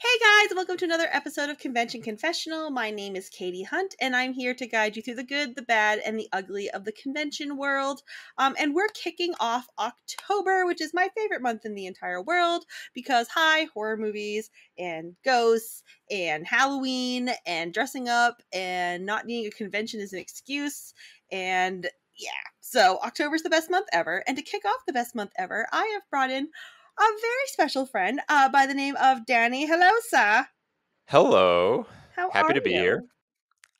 Hey guys, welcome to another episode of Convention Confessional. My name is Katy Hunt, and I'm here to guide you through the good, the bad, and the ugly of the convention world. And we're kicking off October, which is my favorite month in the entire world because, hi, horror movies and ghosts and Halloween and dressing up and not needing a convention is an excuse. And yeah, so October's the best month ever. And to kick off the best month ever, I have brought in a very special friend by the name of Danny. Hello, sir. Hello. How Happy are to be here. you?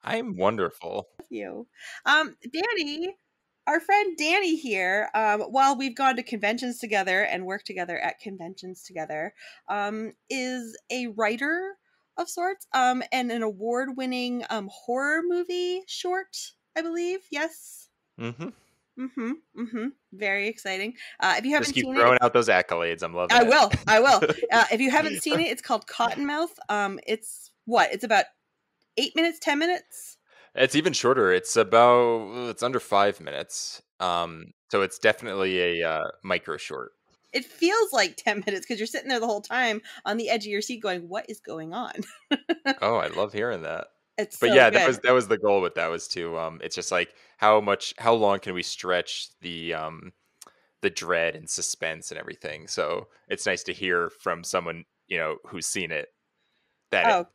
I'm wonderful. You, Danny, our friend Danny here. While we've gone to conventions together and worked together at conventions together, is a writer of sorts. And an award-winning horror movie short, I believe. Yes. Mm-hmm. Very exciting. If you haven't Just keep seen throwing it, out those accolades. I'm loving I it. will. If you haven't seen it, it's called Cottonmouth. It's about 8 minutes, 10 minutes. It's even shorter. It's under 5 minutes. So it's definitely a micro short. It feels like 10 minutes because you're sitting there the whole time on the edge of your seat going, what is going on? Oh, I love hearing that. It's But so yeah, good. that was the goal with that was to it's just like how long can we stretch the dread and suspense and everything. So it's nice to hear from someone, who's seen it that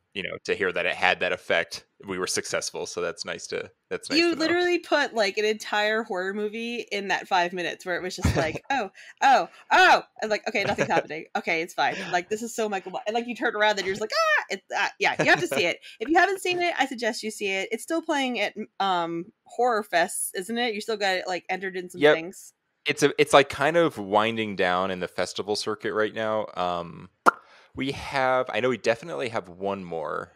to hear that it had that effect. We were successful, so that's nice to You know. literally put like an entire horror movie in that 5 minutes where it was just like, oh, and like, okay, nothing's happening. Okay, it's fine. Like, this is so Michael. And like, you turn around and you're just like, yeah, you have to see it. If you haven't seen it, I suggest you see it. It's still playing at horror fests, isn't it? You still got it like entered in some things. It's like kind of winding down in the festival circuit right now. I know we definitely have one more,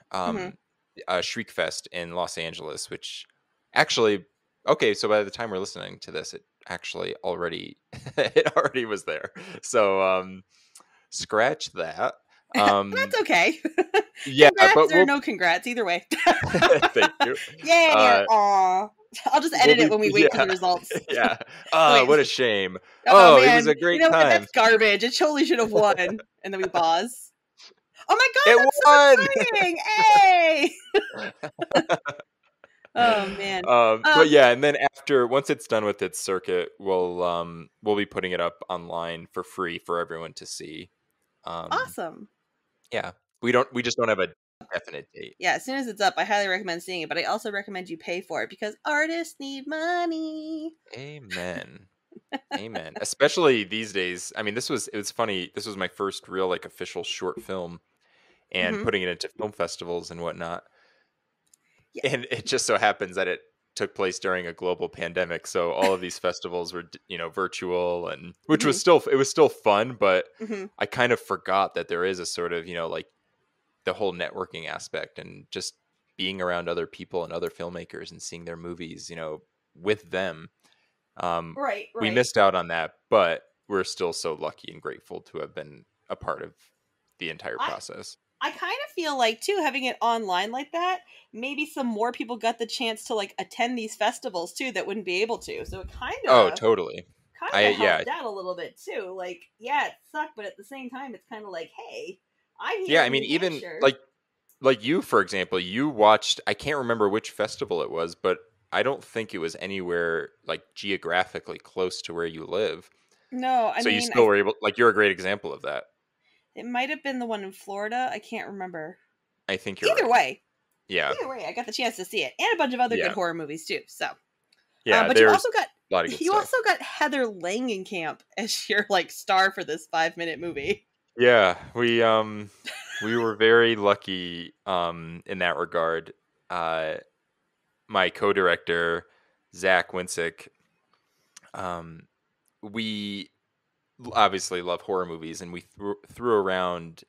Shriek Fest in Los Angeles, which actually, okay, so by the time we're listening to this, it actually already, it already was there. So, scratch that. That's okay. Yeah, congrats but or no congrats, either way. Thank you. Yay! Aw. I'll just edit it when we wait for the results. Yeah. Oh, what a shame. Oh, It man. was a great You know what? time. That's garbage. It totally should have won. And then we pause. Oh my god, It that's won! so exciting! Hey! Oh man. But yeah, and then once it's done with its circuit, we'll be putting it up online for free for everyone to see. Awesome. Yeah. We just don't have a definite date. Yeah, as soon as it's up, I highly recommend seeing it, but I also recommend you pay for it because artists need money. Amen. Amen. Especially these days. I mean, it was funny. This was my first real like official short film and putting it into film festivals and whatnot. Yeah. And it just so happens that it took place during a global pandemic, so all of these festivals were virtual, and which was still fun, but I kind of forgot that there is a sort of like the whole networking aspect and just being around other people and other filmmakers and seeing their movies with them. Right. We missed out on that, but we're still so lucky and grateful to have been a part of the entire process. I kind of feel like too, having it online like that, maybe some more people got the chance to like attend these festivals too that wouldn't be able to. So it kind of totally kind of helped out a little bit too. Like, yeah, it sucked, but at the same time, it's kind of like, hey, I'm here. Yeah, I mean, even like you, for example, you watched. I can't remember which festival it was, but I don't think it was anywhere like geographically close to where you live. No, so you still were able. Like, you're a great example of that. It might have been the one in Florida. I can't remember. I think you're either right. way. Yeah. Either way, I got the chance to see it, and a bunch of other good horror movies too. So, yeah, but you also got Heather Langenkamp as your like star for this 5-minute movie. Yeah, we were very lucky in that regard. My co-director Zach Winsick, we obviously love horror movies, and we threw around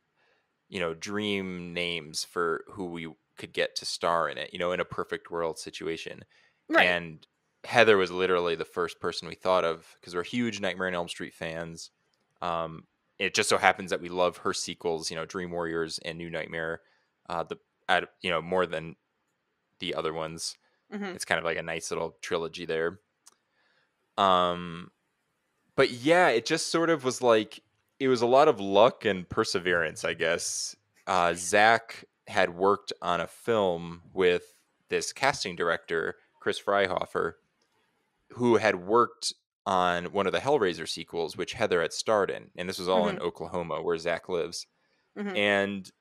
dream names for who we could get to star in it, in a perfect world situation. Right. And Heather was literally the first person we thought of because we're huge Nightmare on Elm Street fans. It just so happens that we love her sequels, Dream Warriors and New Nightmare, more than the other ones. It's kind of like a nice little trilogy there. But yeah, it just sort of was like, it was a lot of luck and perseverance, I guess. Zach had worked on a film with this casting director, Chris Freihofer, who had worked on one of the Hellraiser sequels, which Heather had starred in. And this was all in Mhm. Oklahoma, where Zach lives. Mhm. And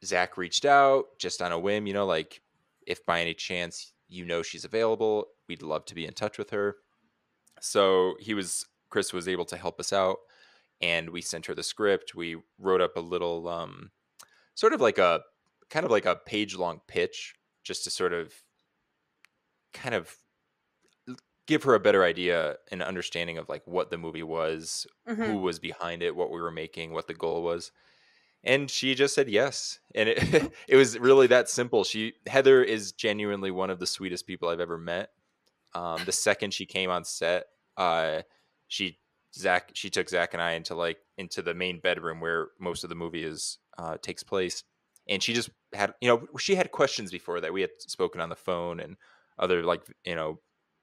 Zach reached out just on a whim, like, if by any chance she's available, we'd love to be in touch with her. So Chris was able to help us out, and we sent her the script. We wrote up a little, sort of like a kind of like a page long pitch, just to sort of kind of give her a better idea and understanding of like what the movie was, who Mhm. was behind it, what we were making, what the goal was. And she just said yes. And it, it was really that simple. Heather is genuinely one of the sweetest people I've ever met. The second she came on set, uh, she she took Zach and I into the main bedroom where most of the movie takes place, and she just had she had questions before that. We had spoken on the phone and other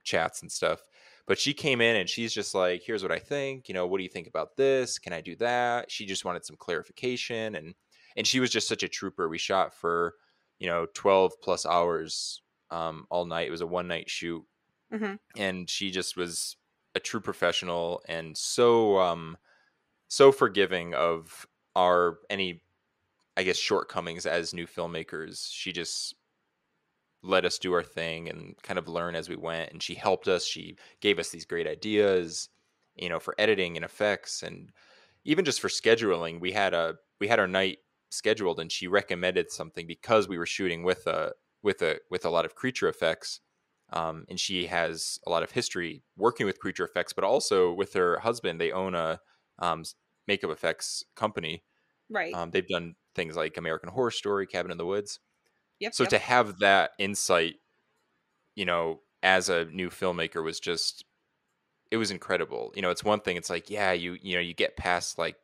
chats and stuff. But she came in and she's just like, here's what I think. What do you think about this? Can I do that? She just wanted some clarification, and she was just such a trooper. We shot for 12 plus hours all night. It was a one night shoot, Mhm. and she just was a true professional and so forgiving of our any, I guess, shortcomings as new filmmakers. She just let us do our thing and kind of learn as we went, and she helped us. She gave us these great ideas, for editing and effects, and even just for scheduling. We had our night scheduled, and she recommended something because we were shooting with a lot of creature effects. And she has a lot of history working with creature effects, but also with her husband, they own a makeup effects company. Right. They've done things like American Horror Story, Cabin in the Woods. Yep. So Yep. to have that insight, as a new filmmaker, it was incredible. It's one thing. It's like, yeah, you get past like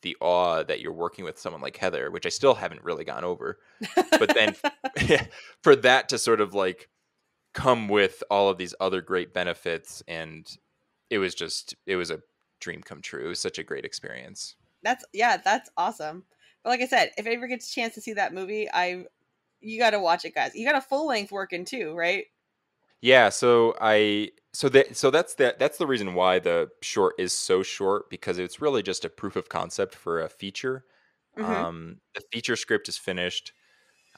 the awe that you're working with someone like Heather, which I still haven't really gotten over. But then for that to sort of like come with all of these other great benefits, and it was a dream come true. It was such a great experience. That's awesome. But like I said, if I ever gets a chance to see that movie, you got to watch it, guys. You got a full length working too, right? Yeah, that's the reason why the short is so short, because it's really just a proof of concept for a feature. Mhm. The feature script is finished.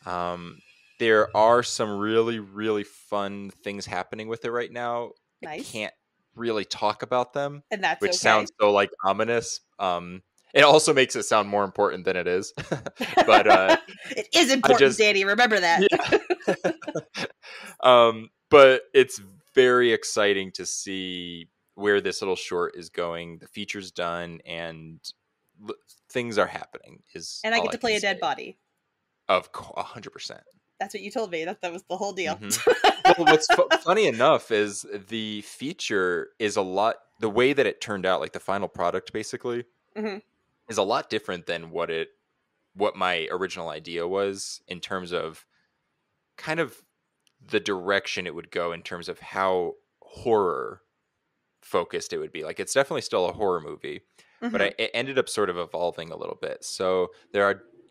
Um, there are some really, really fun things happening with it right now. I Nice. can't really talk about them, And that's which okay. sounds so like ominous. It also makes it sound more important than it is. But It is I important, just Danny. Remember that. yeah. But it's very exciting to see where this little short is going. The feature's done, and l- things are happening. Is And I all get I to can play a say. dead body. 100%. That's what you told me. That was the whole deal. Hmm. Well, what's funny enough is the feature is a lot. The way that it turned out, like the final product, basically, Mhm. is a lot different than what my original idea was, in terms of kind of the direction it would go, in terms of how horror focused it would be. Like, it's definitely still a horror movie, but Mhm. it ended up sort of evolving a little bit. So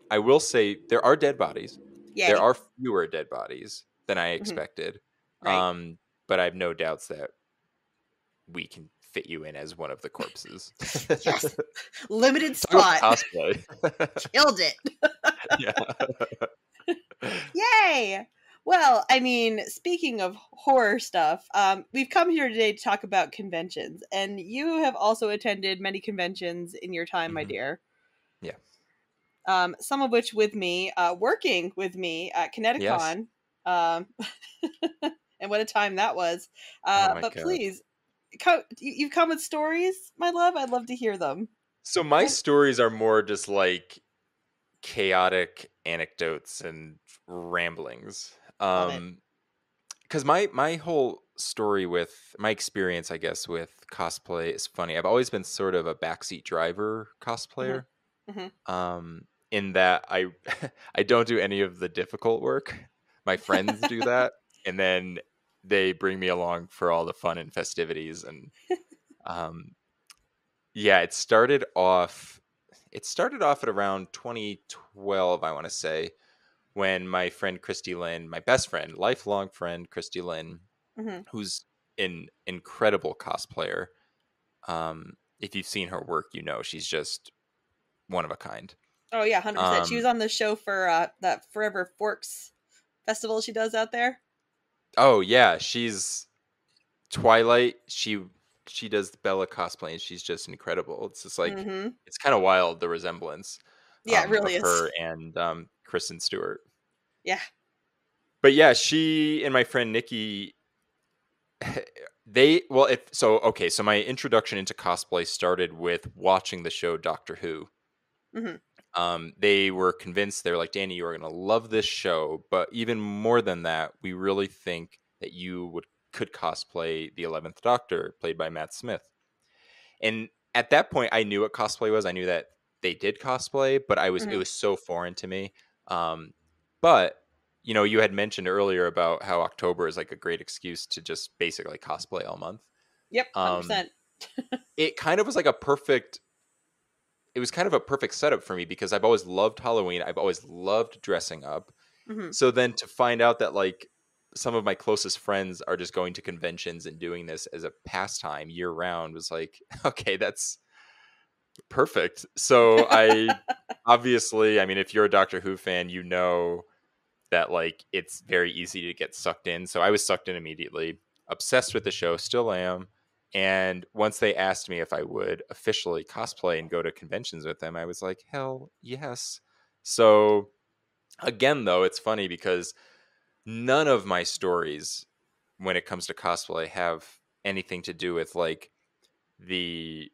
I will say, there are dead bodies. There Yay. are fewer dead bodies than I Mhm. expected. Right. But I have no doubts that we can fit you in as one of the corpses. Yes. Limited Talk about spot. cosplay. Killed it. Yeah. Yay. Well, I mean, speaking of horror stuff, we've come here today to talk about conventions, and you have also attended many conventions in your time, my Hmm. dear. Yeah. Some of which with me, working with me at Yes. Connecticon, um, and what a time that was. Oh my But god. please, you've come with stories, my love. I'd love to hear them. So my What? stories are more just like chaotic anecdotes and ramblings. Love it. Because my whole story with my experience, I guess, with cosplay is funny. I've always been sort of a backseat driver Hmm. cosplayer. Hmm. In that I I don't do any of the difficult work. My friends do that, and then they bring me along for all the fun and festivities. And um, yeah, it started off at around 2012, I want to say, when my friend Christy Lynn, my best friend, lifelong friend Christy Lynn, Mm-hmm. who's an incredible cosplayer. If you've seen her work, you know she's just one of a kind. Oh yeah, 100%. She was Um, on the show for that Forever Forks festival she does out there. oh yeah, she's Twilight. She does the Bella cosplay, and she's just incredible. It's just like Mm-hmm. it's kind of wild the resemblance Yeah, it really of is. her and Kristen Stewart. Yeah. But yeah, she and my friend Nikki, they well, if so, okay. So my introduction into cosplay started with watching the show Doctor Who. Mm-hmm. They were convinced, they're like, Danny, you're going to love this show, but even more than that, we really think that you could cosplay the 11th Doctor, played by Matt Smith. And at that point, I knew what cosplay was. I knew that they did cosplay, but it Mm-hmm. was so foreign to me. But you know, you had mentioned earlier about how October is like a great excuse to just basically cosplay all month. Yep, Um, 100%. it kind of was like it was kind of a perfect setup for me because I've always loved Halloween. I've always loved dressing up. Mm-hmm. So then to find out that like some of my closest friends are just going to conventions and doing this as a pastime year round was like, okay, that's perfect. So I obviously, I mean, if you're a Doctor Who fan, you know that like it's very easy to get sucked in. So I was sucked in immediately, obsessed with the show, still am. And once they asked me if I would officially cosplay and go to conventions with them, I was like, hell yes. So again, though, it's funny because none of my stories when it comes to cosplay have anything to do with like the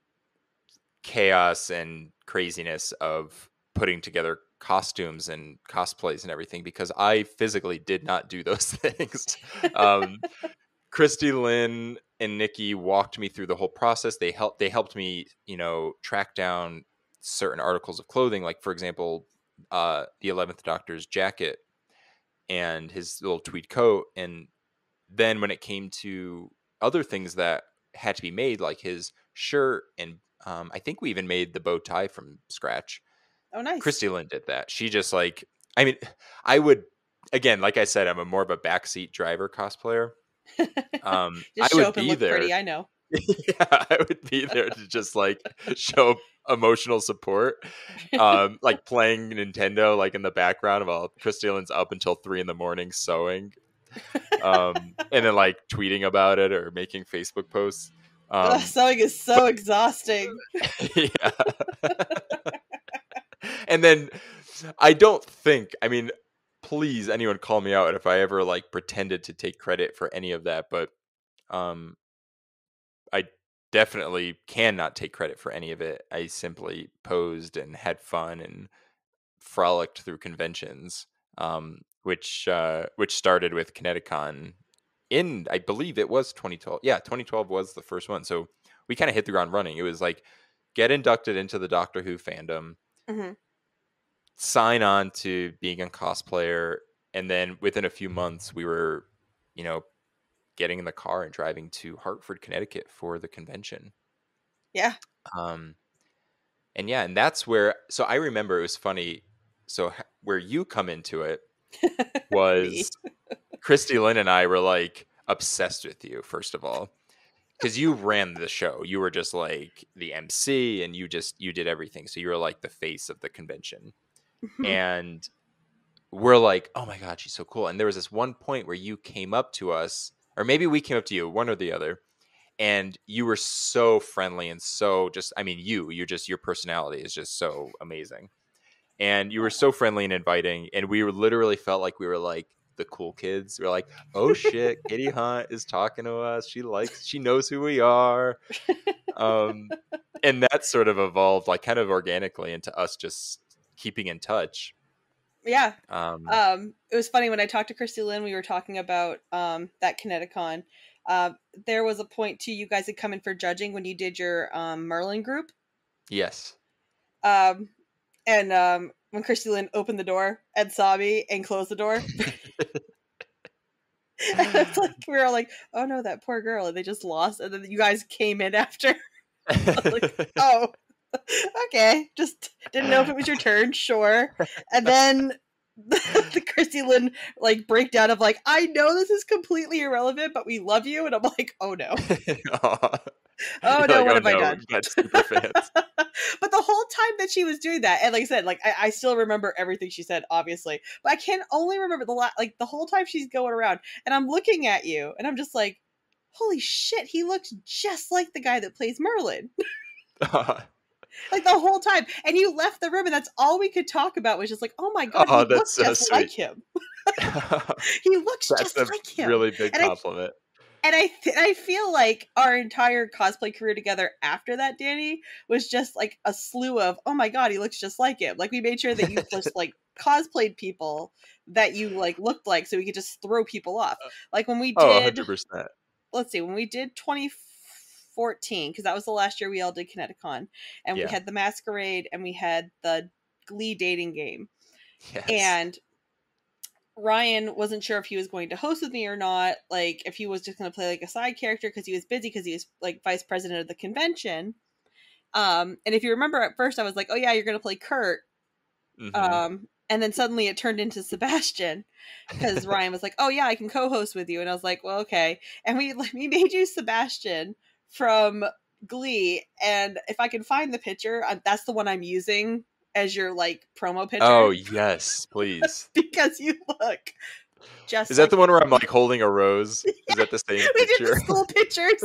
chaos and craziness of putting together costumes and cosplays and everything because I physically did not do those things. um, Christy Lynn and Nikki walked me through the whole process. They helped me, you know, track down certain articles of clothing, like for example, the 11th Doctor's jacket and his little tweed coat. And then when it came to other things that had to be made, like his shirt and I think we even made the bow tie from scratch. Oh, nice. Christy Lynn did that. She just like, I mean, I would, again, like I said, I'm a more of a backseat driver cosplayer. I Just show would up and be look there. pretty, I know. Yeah, I would be there to just like show emotional support. Like playing Nintendo like in the background while Christy Lynn's up until 3 a.m. sewing. And then like tweeting about it or making Facebook posts. Ugh, Um, sewing is so exhausting. yeah. And then I don't think, I mean, please anyone call me out if I ever like pretended to take credit for any of that, but um I definitely cannot take credit for any of it. I simply posed and had fun and frolicked through conventions, which started with Connecticon in, I believe it was 2012. Yeah, 2012 was the first one. So we kind of hit the ground running. It was like get inducted into the Doctor Who fandom, Mm-hmm. sign on to being a cosplayer, and then within a few months we were, you know, getting in the car and driving to Hartford, Connecticut for the convention. Yeah. Um, and yeah, and that's where. So I remember it was funny. So where you come into it was Me. Christy Lynn and I were like obsessed with you. First of all, because you ran the show, you were just like the MC, and you did everything. So you were like the face of the convention, and we're like, oh my god, she's so cool. And there was this one point where you came up to us, or maybe we came up to you, one or the other, and you were so friendly and so just, I mean, you're just, your personality is just so amazing, and you were so friendly and inviting, and we were literally felt like we were like the cool kids. We are like, oh shit, Katy Hunt is talking to us, she knows who we are. And that sort of evolved like kind of organically into us just keeping in touch. Yeah. um It was funny when I talked to Christy Lynn, we were talking about that Connecticon. There was a point too, you guys had come in for judging when you did your Merlin group. yes. Um, and when Christy Lynn opened the door and saw me and closed the door, it's like we were all like, "Oh no, that poor girl!" And they just lost. And then you guys came in after. I was like, "Oh." Okay, just didn't know if it was your turn. Sure. And then the Christy Lynn like breakdown of like, I know this is completely irrelevant, but we love you, and I'm like, oh no, Aw. oh You're no, like, what oh have I no, done? we've got super fans. But the whole time that she was doing that, and like I said, like I still remember everything she said, obviously, but I can only remember like the whole time she's going around, and I'm looking at you, and I'm just like, holy shit, he looks just like the guy that plays Merlin. Like the whole time. And you left the room and that's all we could talk about was just like, oh my god, Oh, he that's looks so just like sweet. him. He looks That's just a like him. really big And compliment. I feel like our entire cosplay career together after that, Danny, was just like a slew of, oh my god, he looks just like him. Like we made sure that you just like cosplayed people that you like looked like so we could just throw people off. Like when we Oh, did, 100%. let's see, when we did 2014, because that was the last year we all did Connecticon, and we Yeah. had the Masquerade and we had the Glee dating game. Yes. And Ryan wasn't sure if he was going to host with me or not, like if he was just going to play like a side character because he was busy because he was like vice president of the convention. And if you remember at first I was like, oh yeah, you're going to play Kurt. And then suddenly it turned into Sebastian because Ryan was like, oh yeah, I can co-host with you. And I was like, well, okay. And we made you Sebastian from Glee. And if I can find the picture, that's the one I'm using as your like promo picture. Oh, yes, please. Because you look just Is that like the one where I'm like holding a rose? Is that the same we picture? did the school pictures.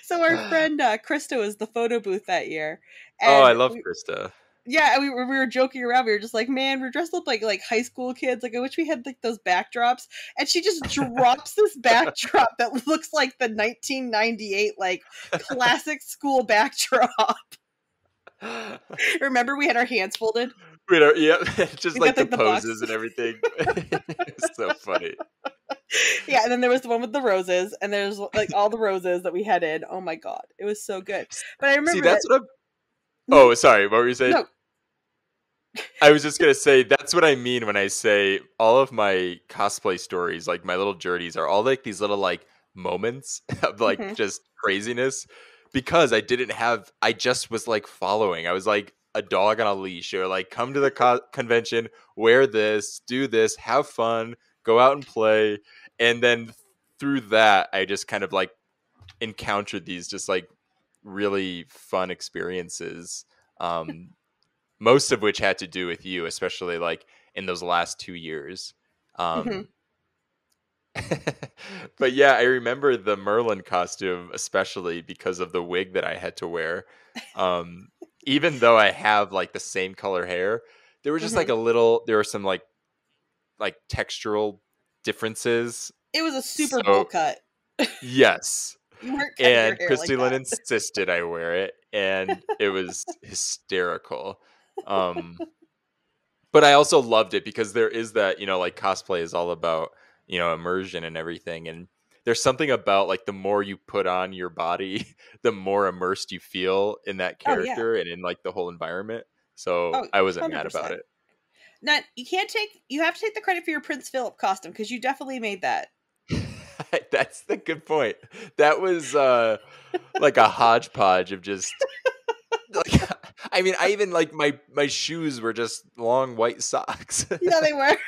So our friend Krista was the photo booth that year. Oh, I And love Krista. yeah, we were joking around. We were just like, man, we're dressed up like high school kids. Like I wish we had like those backdrops. And she just drops this backdrop that looks like the 1998 like classic school backdrop. Remember, we had our hands folded. Yeah, just We like got, the like, the poses box. and everything. It's so funny. Yeah, and then there was the one with the roses, and there's like all the roses that we had in. Oh my god, it was so good. But I remember See, that's what I'm. Oh, sorry. What were you saying? No. I was just gonna say that's what I mean when I say all of my cosplay stories, like my little journeys, are all like these little like moments of like just craziness because I just was like following. I was like a dog on a leash, or like come to the convention, wear this, do this, have fun, go out and play, and then through that, I just kind of like encountered these just like really fun experiences. Most of which had to do with you, especially like in those last 2 years. But yeah, I remember the Merlin costume, especially because of the wig that I had to wear. Even though I have like the same color hair, there was just like there were some like textural differences. It was a Super Bowl cut. Yes. You weren't cutting your And hair Christy like Lynn that. insisted I wear it, and it was hysterical. But I also loved it because there is that, like cosplay is all about, immersion and everything. And there's something about like the more you put on your body, the more immersed you feel in that character and in like the whole environment. So I wasn't 100%. mad about it. Now, you have to take the credit for your Prince Philip costume because you definitely made that. That's the good point. That was like a hodgepodge of just like, I mean, I even like my shoes were just long white socks. Yeah, they were.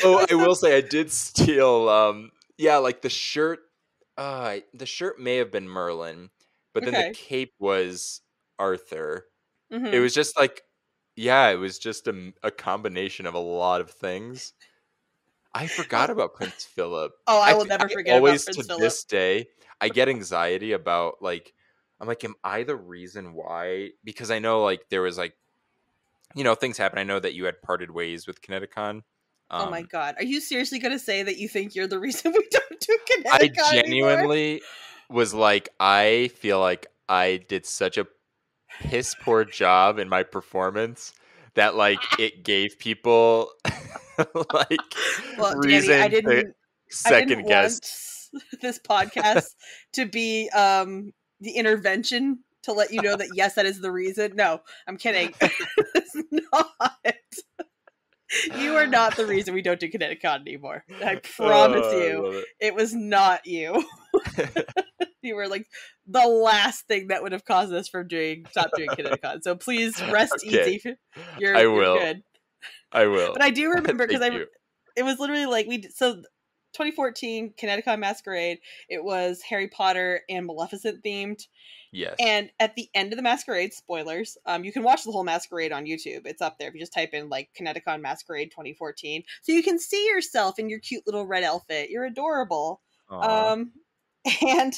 Though I will say I did steal like the shirt may have been Merlin, but then the cape was Arthur. It was just like it was just a combination of a lot of things. I forgot about Prince Philip. Oh, I will never forget about Prince Philip. To this day, I get anxiety about like, I'm like, am I the reason why? Because I know like there was like, things happen. I know that you had parted ways with Connecticon. Oh my god. Are you seriously going to say that you think you're the reason we don't do Connecticon I genuinely anymore? was like, I feel like I did such a piss poor job in my performance that like it gave people like reason Danny, I to second guess this podcast to be the intervention to let you know that yes, that is the reason. No, I'm kidding. It's not. You are not the reason we don't do Connecticut anymore. I promise you, it was not you. You were like the last thing that would have caused us from stop doing Connecticon. So please rest Okay. easy. You're I will. good. I will. But I do remember because Thank you. it was literally like 2014 Connecticut Masquerade. It was Harry Potter and Maleficent themed. Yes. And at the end of the Masquerade, spoilers, you can watch the whole Masquerade on YouTube. It's up there if you just type in like Connecticut Masquerade 2014, so you can see yourself in your cute little red outfit. You're adorable. Aw. And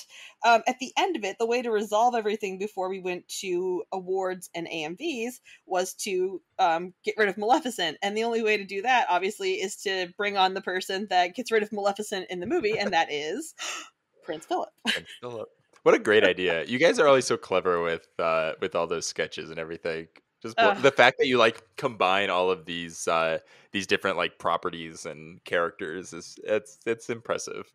at the end of it, the way to resolve everything before we went to awards and AMVs was to get rid of Maleficent. And the only way to do that, obviously, is to bring on the person that gets rid of Maleficent in the movie, and that is Prince Philip. Prince Philip. What a great idea! You guys are always so clever with all those sketches and everything. Just the fact that you like combine all of these different like properties and characters is it's impressive.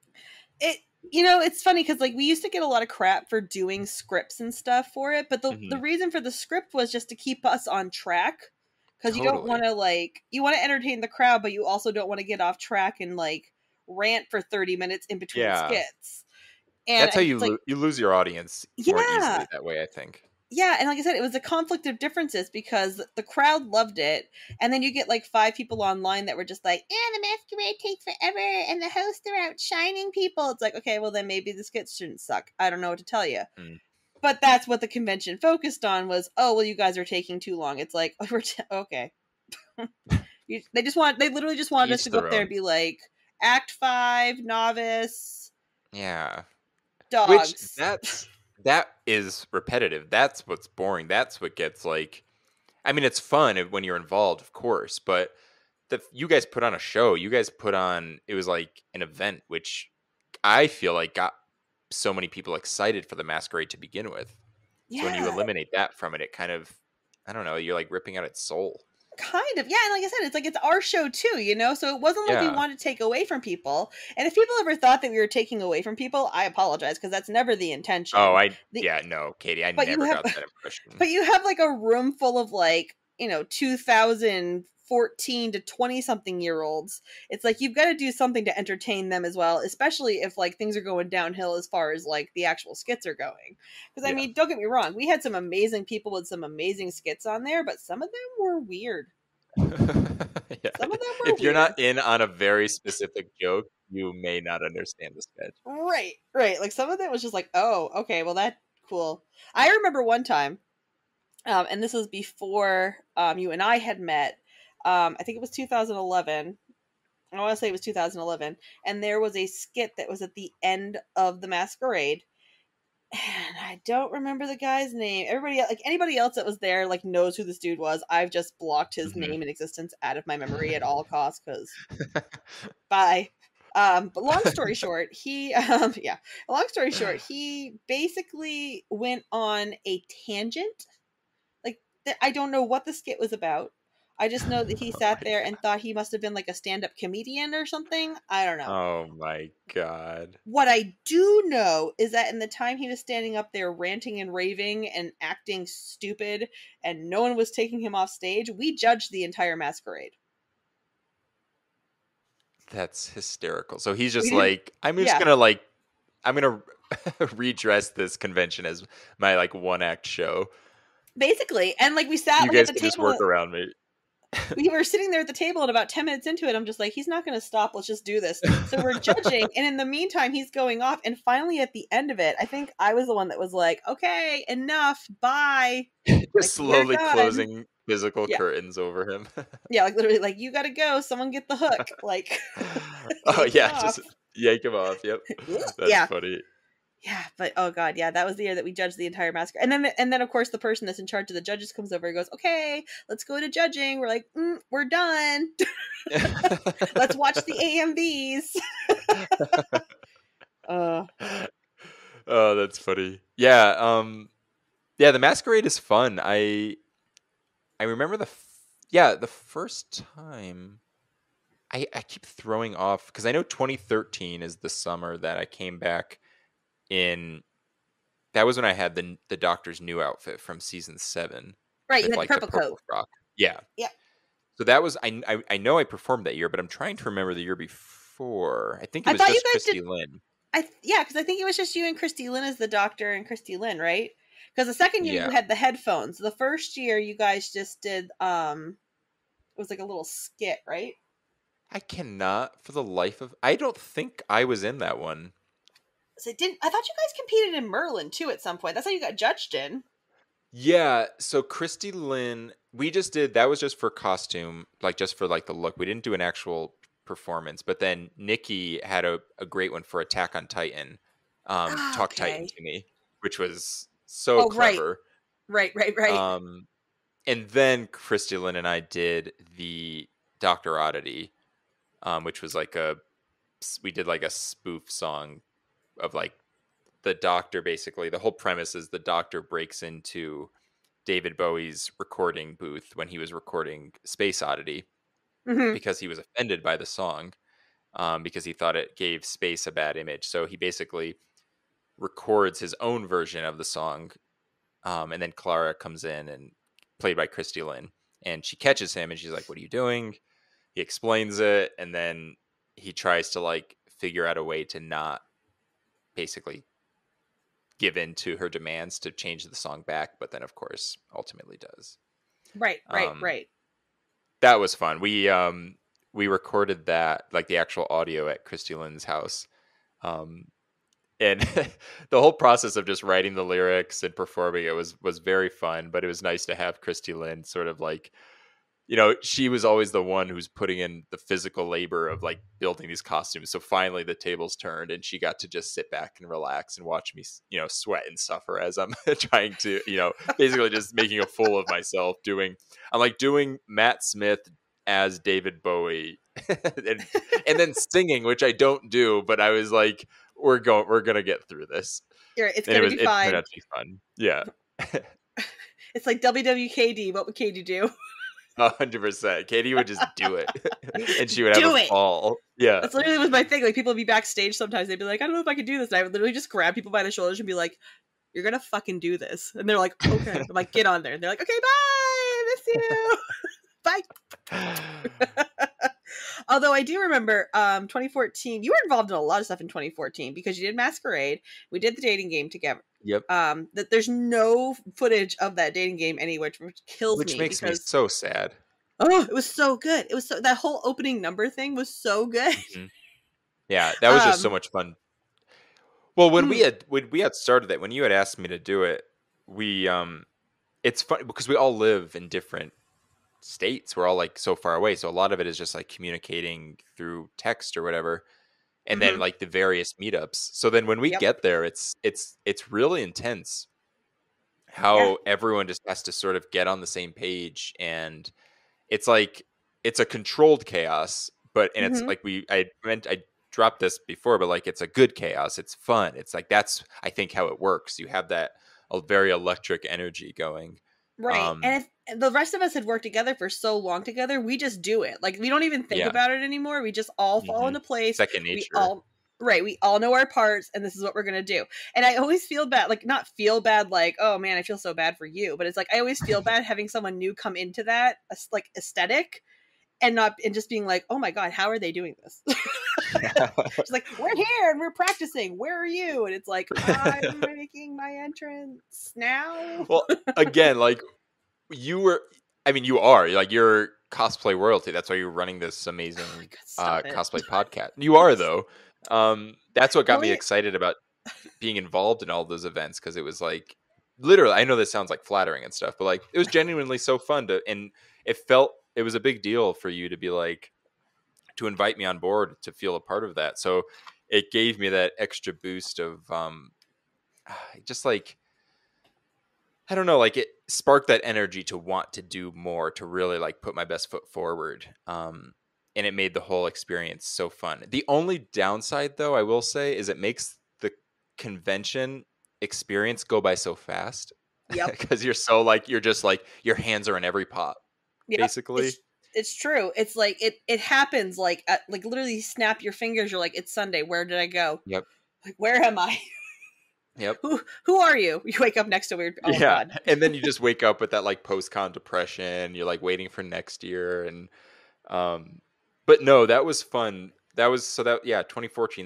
It's funny because like we used to get a lot of crap for doing scripts and stuff for it, but the reason for the script was just to keep us on track, because you don't want to you want to entertain the crowd, but you also don't want to get off track and like rant for 30 minutes in between skits. And that's how you lose your audience more easily that way, I think. Yeah, and like I said, it was a conflict of differences because the crowd loved it, and then you get like 5 people online that were just like, the Masquerade takes forever, and the hosts are outshining people. It's like, okay, well then maybe the skits shouldn't suck. I don't know what to tell you. But that's what the convention focused on was, oh, well, you guys are taking too long. It's like, okay. They literally just wanted us to go up there and be like, Act 5, novice. Yeah. Dogs. Which that is repetitive. That's what's boring. That's what gets like, I mean, it's fun when you're involved, of course, but you guys put on a show. You guys put on, it was like an event, which I feel like got so many people excited for the Masquerade to begin with. Yeah. So when you eliminate that from it, it kind of, I don't know, you're like ripping out its soul. Kind of, yeah. And like I said, it's our show too, so it wasn't like we wanted to take away from people. And if people ever thought that we were taking away from people, I apologize, because that's never the intention. Oh, no, Katie, I never got that impression. But you have like a room full of 2014 to 20-something year olds. It's like you've got to do something to entertain them as well, especially if like things are going downhill as far as like the actual skits are going. Because I mean, don't get me wrong, we had some amazing people with some amazing skits on there, but some of them were weird. Some of them were if you're not in on a very specific joke, you may not understand the sketch. Right. Like some of it was just like, oh, okay, well that's cool. I remember one time, and this was before you and I had met. I think it was 2011. I want to say it was 2011. And there was a skit that was at the end of the Masquerade. And I don't remember the guy's name. Anybody else that was there, like, knows who this dude was. I've just blocked his name and existence out of my memory at all costs, because bye. But long story short, he basically went on a tangent. Like, I don't know what the skit was about. I just know that he sat there and thought he must have been like a stand-up comedian or something. I don't know. Oh my God. What I do know is that in the time he was standing up there ranting and raving and acting stupid and no one was taking him off stage, we judged the entire Masquerade. That's hysterical. So he's just like, I'm gonna redress this convention as my like one-act show. Basically. And like we sat at the table. You guys can just work around me. We were sitting there at the table, and about 10 minutes into it, I'm just like, he's not going to stop. Let's just do this. So we're judging. And in the meantime, he's going off. And finally, at the end of it, I think I was the one that was like, okay, enough. Bye. Just slowly closing physical curtains over him. Yeah, like literally, like, you got to go. Someone get the hook. Like, oh, yeah. Just yank him off. Yep. That's funny. Yeah, but oh god, yeah, that was the year that we judged the entire Masquerade. And then of course the person that's in charge of the judges comes over and goes, "Okay, let's go to judging." We're like, "We're done. Let's watch the AMVs." Oh, that's funny. Yeah, the Masquerade is fun. I remember the first time. I keep throwing off because I know 2013 is the summer that I came back. That was when I had the Doctor's new outfit from season 7. Right, you had like purple coat. Frock. Yeah. So that was I know I performed that year, but I'm trying to remember the year before. I think it was just Christy Lynn. Because I think it was just you and Christy Lynn as the doctor and Christy Lynn, right? Because the second year Yeah. you had the headphones. The first year you guys just did it was like a little skit, right? I cannot for the life of I don't think I was in that one. So I thought you guys competed in Merlin too at some point. That's how you got judged in. Yeah, so Christy Lynn, we just did that was just for costume, like just for like the look. We didn't do an actual performance, but then Nikki had a great one for Attack on Titan. Ah, Talk Titan okay. to me, which was so Oh, right. clever. Right. Um and then Christy Lynn and I did the Dr. Oddity, which was like we did like a spoof song of like the doctor. Basically the whole premise is the doctor breaks into David Bowie's recording booth when he was recording Space Oddity Mm-hmm. because he was offended by the song, because he thought it gave space a bad image. So he basically records his own version of the song, and then Clara comes in and played by Christy Lynn, and she catches him and she's like, "What are you doing?" He explains it, and then he tries to like figure out a way to not basically give in to her demands to change the song back, but then of course ultimately does. Um, Right. that was fun. We recorded that, like the actual audio, at Christy Lynn's house. Um, and the whole process of just writing the lyrics and performing it was very fun, but it was nice to have Christy Lynn sort of like, she was always the one who's putting in the physical labor of like building these costumes. So finally the tables turned and she got to just sit back and relax and watch me, sweat and suffer as I'm trying to, basically just making a fool of myself I'm like doing Matt Smith as David Bowie and then singing, which I don't do, but I was like, we're going to get through this. It's And gonna be it turned fine. out to be fun. Yeah. It's like WWKD. What would Katie do? 100%. Katie would just do it, and she would have a Do it. ball. Yeah. That's literally was my thing. Like people would be backstage sometimes. They'd be like, I don't know if I can do this. And I would literally just grab people by the shoulders and be like, "You're gonna fucking do this." And they're like, "Okay." I'm like, "Get on there." And they're like, "Okay, bye. Miss you." Bye. Although I do remember 2014, you were involved in a lot of stuff in 2014 because you did Masquerade. We did the dating game together. Yep. That there's no footage of that dating game anywhere, which kills Which me makes me because so sad. oh, it was so good. It was that whole opening number thing was so good. Mhm. Yeah, that was just so Um, much fun. Well, when mm, we had started it, when you had asked me to do it, we it's funny because we all live in different states. We're all like so far away, so a lot of it is just like communicating through text or whatever, and then mm-hmm. like the various meetups. So then when we Yep. get there, it's really intense Yeah. how everyone just has to sort of get on the same page, and it's like it's a controlled chaos, and it's Mm-hmm. like I dropped this before, but like it's a good chaos. It's fun. It's like that's I think how it works. You have that a very electric energy going. Right. Um And if the rest of us had worked together for so long together, we just do it. Like we don't even think yeah. about it anymore. We just all fall Hmm. into place. Second We nature. all right, we all know our parts and this is what we're going to do. And I always feel bad, like not feel bad like, "Oh man, I feel so bad for you." But it's like I always feel bad having someone new come into that like aesthetic and just being like, "Oh my god, how are they doing this?" She's like, "We're here and we're practicing. Where are you?" And it's like, "I'm making my entrance now." Well, again, like you were I mean you are like you're cosplay royalty. That's why you're running this Oh my amazing god, stop it. cosplay podcast. You are though. That's what got me Really? excited about being involved in all those events, because it was like literally, I know this sounds like flattering and stuff, but like it was genuinely so fun and it was a big deal for you to be like to invite me on board to feel a part of that. So it gave me that extra boost of just like I don't know, like it sparked that energy to want to do more, to really like put my best foot forward. And it made the whole experience so fun. The only downside, though, I will say, is it makes the convention experience go by so fast Yep. because you're just like your hands are in every pot, Yep. basically. It's true. It's like it happens like like literally snap your fingers. You're like, it's Sunday. Where did I go? Yep. Like, where am I? Yep. Who are you? You wake up next to weird. Oh Yeah. God. And then you just wake up with that like post-con depression. You're like waiting for next year. And but no, that was fun. That was so that yeah, 2014.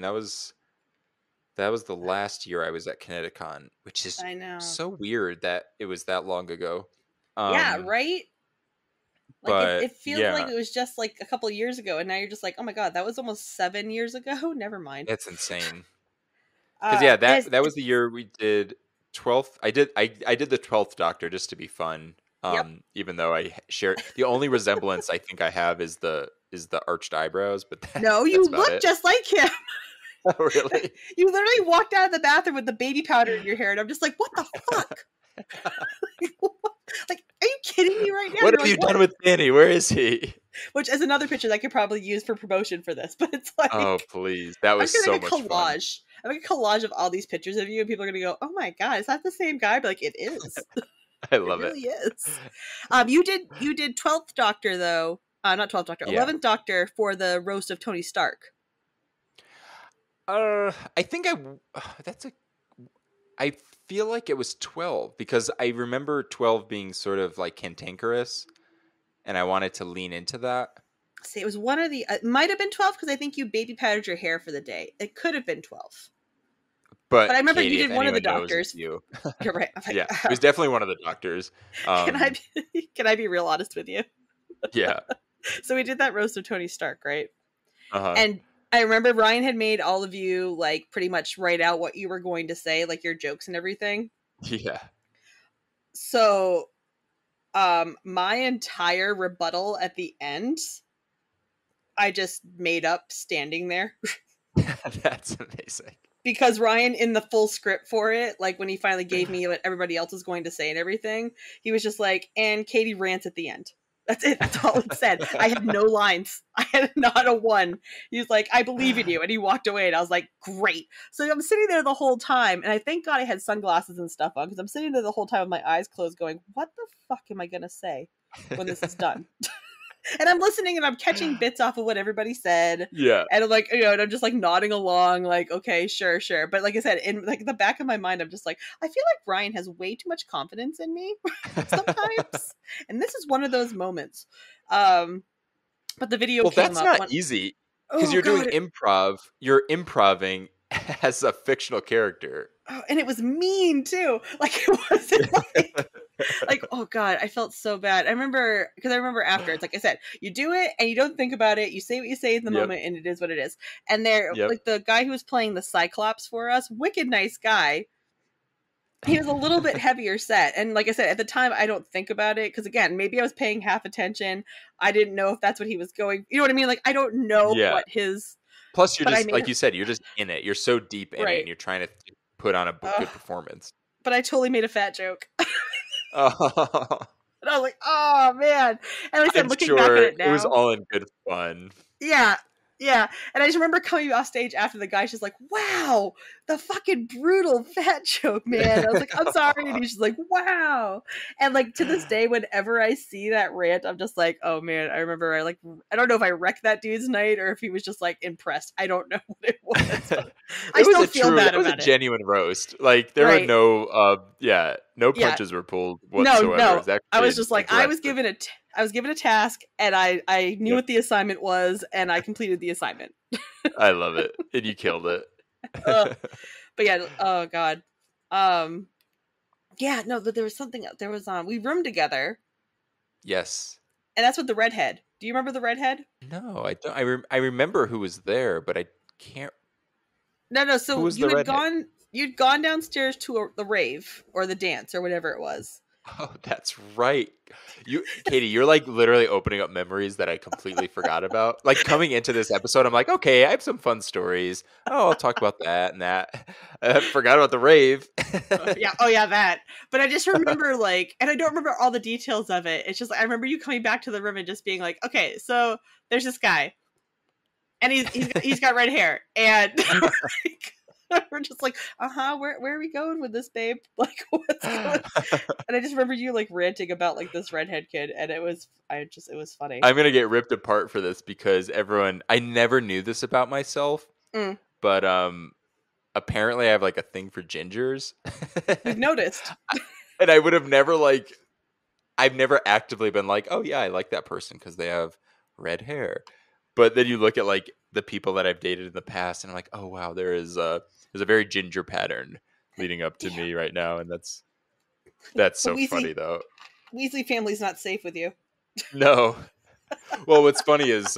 That was the last year I was at Connecticon, which is I know. so weird that it was that long ago. Yeah, Um, right? Like but it feels like yeah, it was just like a couple years ago, and now you're just like, oh my god, that was almost 7 years ago. Never mind. it's insane. Because yeah, Yes, that was the year we did 12th. I did the 12th Doctor just to be fun. yep. Even though I share the only resemblance I think I have is the arched eyebrows, but No, that's you about look it. just like him. Oh, really? You literally walked out of the bathroom with the baby powder in your hair, and I'm just like, what the fuck? Like, are you kidding me right now? What You're have like, you what? done with Danny? Where is he? Which is another picture that I could probably use for promotion for this, but it's Oh, like, please. That I'm was just gonna so make a much fun. collage. I'm like a collage of all these pictures of you, and people are gonna go, "Oh my god, is that the same guy?" But like, it is. I It love it. really is. You did 12th Doctor though, not 12th Doctor, Yeah. 11th Doctor for the roast of Tony Stark. I think that's a I feel like it was 12 because I remember 12 being sort of like cantankerous and I wanted to lean into that. See, it was one of the. It might have been 12 because I think you baby powdered your hair for the day. It could have been 12, but I But remember you Katie, if did one of the anyone knows, it's Doctors. you. You're right. I'm like, Yeah, it was definitely one of the doctors. can I Um, can I be real honest with you? yeah. So we did that roast of Tony Stark, right? Uh-huh. And I remember Ryan had made all of you like pretty much write out what you were going to say, like your jokes and everything. Yeah. So my entire rebuttal at the end, I just made up standing there. That's amazing. Because Ryan, in the full script for it, like when he finally gave me what everybody else was going to say and everything, he was just like, and Katie rants at the end. That's it. That's all it said. I had no lines. I had not a one. He was like, I believe in you. And he walked away. And I was like, great. So I'm sitting there the whole time. And I thank God I had sunglasses and stuff on because I'm sitting there the whole time with my eyes closed going, what the fuck am I going to say when this is done? And I'm listening and I'm catching bits off of what everybody said. Yeah. And I'm like, and I'm just like nodding along, like, okay, sure, sure. But like I said, in like the back of my mind, I'm just like, I feel like Ryan has way too much confidence in me sometimes. And this is one of those moments. But the video Well, came that's up. not easy because Oh you're doing god. improv. You're improving as a fictional character. Oh, and it was mean too. Like it wasn't like oh god, I felt so bad. I remember after it's like I said, you do it and you don't think about it. You say what you say in the Yep. moment, and it is what it is. And there, Yep. like the guy who was playing the Cyclops for us, wicked nice guy. He was a little bit heavier set, and like I said, at the time, I don't think about it because again, maybe I was paying half attention. I didn't know if that's what he was going. You know what I mean? Like I don't know Yeah. what his. Plus, you're But I just made like it you said, you're just in it. You're so deep in it, right. and you're trying to put on a good performance. But I totally made a fat joke. Oh, And I was like, oh man. And like I said, I'm looking back at sure it it was now, all in good fun. yeah, yeah. And I just remember coming off stage after the guy's just like, wow, the fucking brutal fat joke, man. I was like, I'm sorry. And he's just like, wow. And like to this day, whenever I see that rant, I'm just like, oh man, I remember I don't know if I wrecked that dude's night or if he was just like impressed. I don't know what it was. But I still feel bad It was a about it. genuine roast. Like there were Right. no no Yeah. punches were pulled whatsoever. It No. was actually I was just like, I was aggressive. given a task and I knew Yep. what the assignment was and I completed the assignment. I love it. And you killed it. But yeah, oh god. Yeah, no, but there was something there was we roomed together Yes. and that's with the redhead. Do you remember the redhead? No, I don't. I remember who was there, but I can't. No, Who so was the redhead? you'd gone downstairs to the rave or the dance or whatever it was. Oh, that's right. Katie, you're like literally opening up memories that I completely forgot about. Like coming into this episode, I'm like, okay, I have some fun stories. Oh, I'll talk about that and that. I forgot about the rave. Yeah, oh yeah, that. But I just remember like, and I don't remember all the details of it. It's just like I remember you coming back to the room and just being like, okay, so there's this guy, and he's got red hair, and like, we're just like, where are we going with this, babe? Like, what's going? And I just remember you like ranting about like this redhead kid, and it was funny. I'm gonna get ripped apart for this because I never knew this about myself, but apparently I have like a thing for gingers. We've noticed. And I've never actively been like, oh yeah, I like that person because they have red hair. But then you look at like the people that I've dated in the past and I'm like, oh wow, there is there's a very ginger pattern leading up to Damn. me right now, and that's The so funny though. Weasley family's not safe with you. No. Well, what's funny is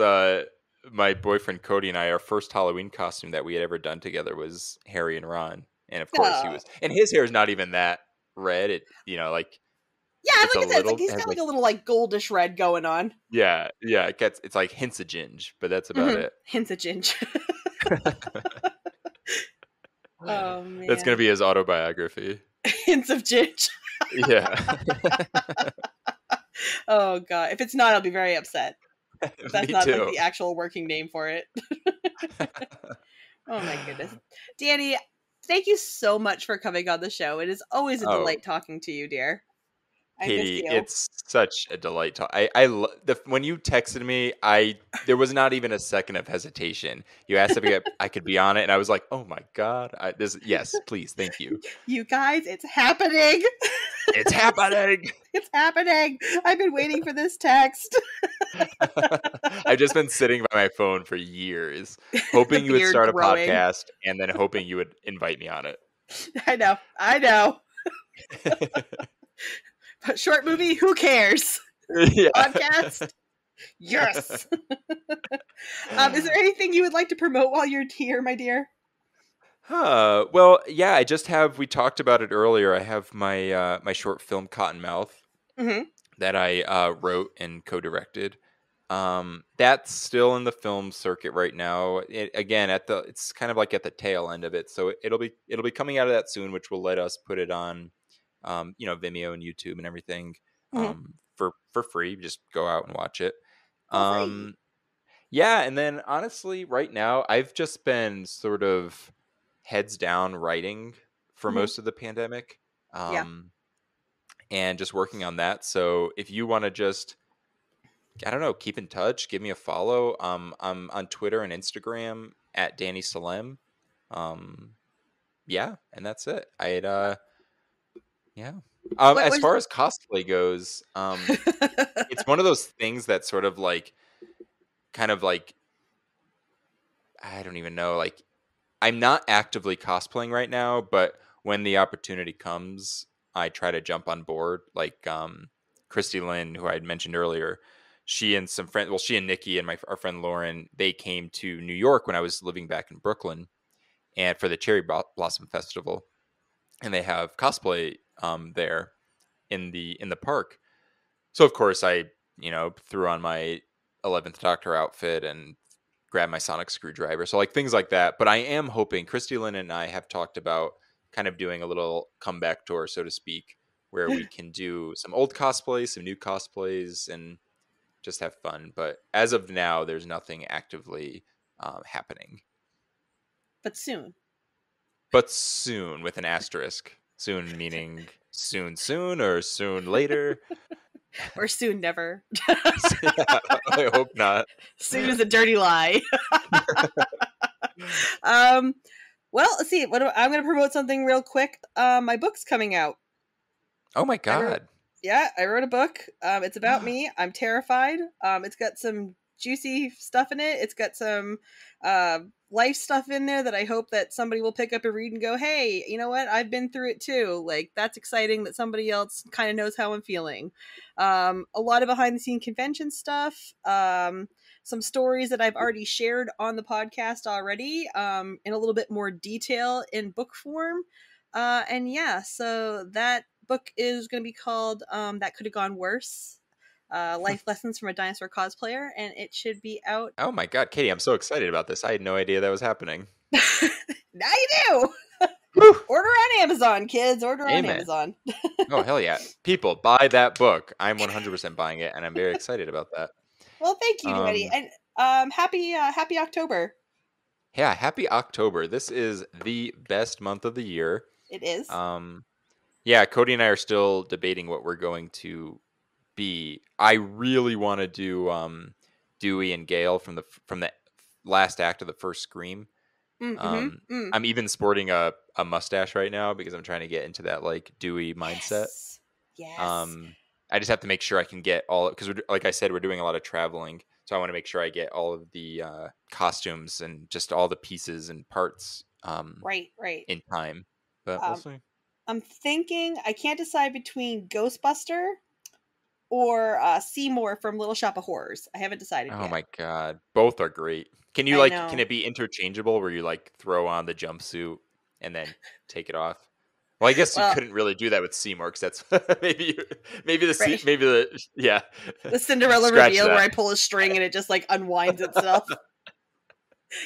my boyfriend Cody and I, our first Halloween costume that we had ever done together was Harry and Ron, and of course he No. was, and his hair is not even that red. It like Yeah, it's like a I said, it's like little he's it has got like like a little like goldish red going on. yeah it's like hints of ginge, but that's about Mm-hmm. it. Hints of ginger. Oh That's gonna man. be his autobiography. Hints of ginger. Yeah. Oh god. If it's not, I'll be very upset. If that's Me not like too. the actual working name for it. Oh my goodness. Danny, thank you so much for coming on the show. It is always a Oh, delight talking to you, dear. I miss Katie, you. it's such a delight to when you texted me, there was not even a second of hesitation. You asked if I could be on it, and I was like, "Oh my god, yes, please, thank you. You guys, it's happening. It's happening." It's happening. I've been waiting for this text. I've just been sitting by my phone for years, The hoping you would beard start a growing. podcast, and then hoping you would invite me on it. I know. But short movie, who cares? Yeah. Podcast? Yes. Is there anything you would like to promote while you're here, my dear? Well, yeah, we talked about it earlier. I have my short film Cottonmouth Mm-hmm. that I wrote and co-directed. That's still in the film circuit right now. It's kind of like at the tail end of it, so it'll be coming out of that soon, which will let us put it on, Vimeo and YouTube and everything, Mm-hmm. for free. Just go out and watch it. For free. Um, yeah, and then honestly, right now I've just been sort of heads down writing for Mm-hmm. most of the pandemic, Yeah. and just working on that. So if you want to just, I don't know, keep in touch, give me a follow. I'm on Twitter and Instagram at Danny Salemme. Um, yeah, and that's it. Yeah. What As was far as cosplay goes, it's one of those things that sort of like, kind of like, I don't even know, like, I'm not actively cosplaying right now, but when the opportunity comes, I try to jump on board. Like, Christy Lynn, who I had mentioned earlier, she and some friends, well, she and Nikki and our friend Lauren, they came to New York when I was living back in Brooklyn, and for the Blossom Festival, and they have cosplay there in the park. So of course I, threw on my 11th Doctor outfit and grab my sonic screwdriver. So like things like that. But I am hoping, Christy Lynn and I have talked about kind of doing a little comeback tour, so to speak, where we can do some old cosplays, some new cosplays, and just have fun. But as of now, there's nothing actively happening. But soon. But soon, with an asterisk. Soon meaning soon, or soon later. Or soon never. Yeah, I hope not. Soon is a dirty lie. um, well, let's see. I'm going to promote something real quick. My book's coming out. Oh my god. I wrote a book. It's about me. I'm terrified. It's got some juicy stuff in it. It's got some life stuff in there that I hope that somebody will pick up and read and go, hey, you know what? I've been through it too. Like, that's exciting that somebody else kind of knows how I'm feeling. A lot of behind the scene convention stuff. Some stories that I've already shared on the podcast already, in a little bit more detail in book form. And yeah, so that book is going to be called That Could Have Gone Worse. Life Lessons from a Dinosaur Cosplayer, and it should be out. Oh my god, Katie, I'm so excited about this. I had no idea that was happening. Now you do. Order on Amazon, kids. Order on Amen. Amazon. Oh hell yeah. People, buy that book. I'm 100% buying it, and I'm very excited about that. Well, thank you, Daddy. And happy October. Yeah, happy October. This is the best month of the year. It is. Yeah, Cody and I are still debating what we're going to be. I really want to do Dewey and Gale from the last act of the first Scream. I'm even sporting a mustache right now because I'm trying to get into that like Dewey mindset. Yes. I just have to make sure I can get all, because like I said, we're doing a lot of traveling, so I want to make sure I get all of the costumes and just all the pieces and parts Right, right. in time, but we'll Um, see. I'm thinking I can't decide between Ghostbuster or Seymour from Little Shop of Horrors. I haven't decided Oh yet. my god, both are great. Can you I like can know. it be interchangeable where you like throw on the jumpsuit and then take it off? Well, I guess you Well, couldn't really do that with Seymour because that's right. maybe the yeah. The Cinderella Scratch reveal where that. I pull a string and it just like unwinds itself.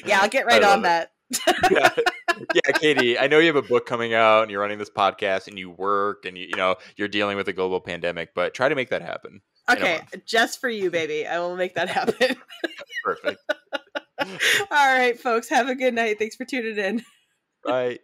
Yeah, I'll get I right on love it. that. Yeah. Yeah, Katie, I know you have a book coming out and you're running this podcast and you work and you're dealing with a global pandemic, but try to make that happen in a Okay, month. just for you, baby. I will make that happen. Perfect. All right, folks. Have a good night. Thanks for tuning in. Bye.